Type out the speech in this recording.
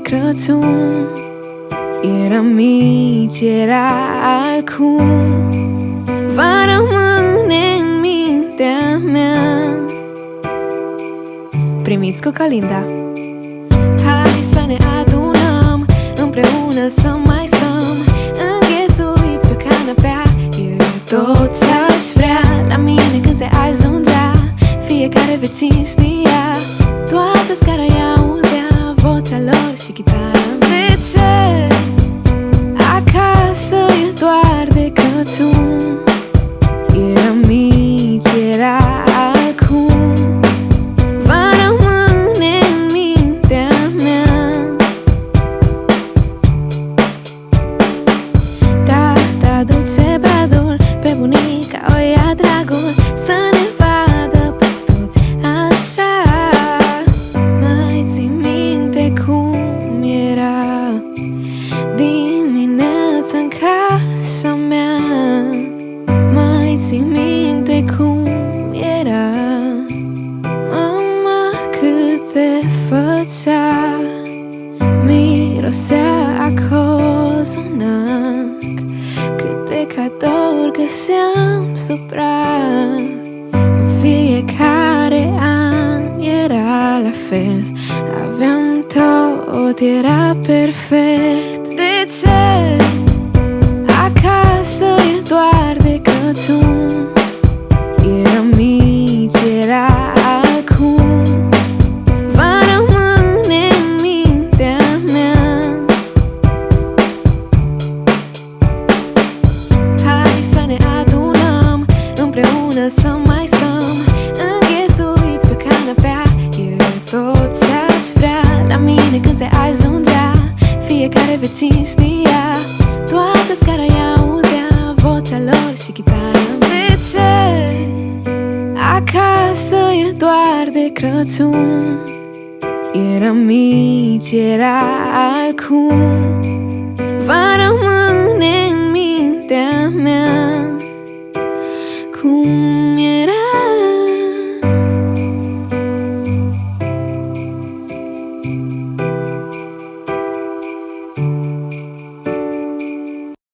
Crăciun. Eram mici, era acum, va rămâne în mintea mea. Primiți cu Colinda. Hai să ne adunăm, împreună să mai stăm înghesuiți pe canapea. E tot ce-aș vrea la mine când se ajungea. Fiecare vecin știa, toată scara i-auzea vocea lor și chitara. De ce? Acasă e doar de Crăciun. Eram mici, era acum, va rămâne în mintea mea. Tata duce bradul, pe bunica o ia dragul, să ne vadă pe toți așa. Mai ții minte cum era dimineața în casa mea? Mai ții minte cum era? Mama cât te făcea, mirosea a cozonac, câte cadouri găseam sub prag. În fiecare an era la fel, aveam tot, era perfect. De ce? Acasă e doar de Crăciun. Eram mici, era acum, va rămâne în mintea mea. Hai să ne adunăm, împreună să mai stăm înghesuiți pe canapea. E tot ce-aș vrea la mine când se ajungea. Fiecare vecin știa, toată scara i-auzea vocea lor și chitara. De ce? Acasă e doar de Crăciun. Eram mici, era acum, va rămâne în mintea mea. Cum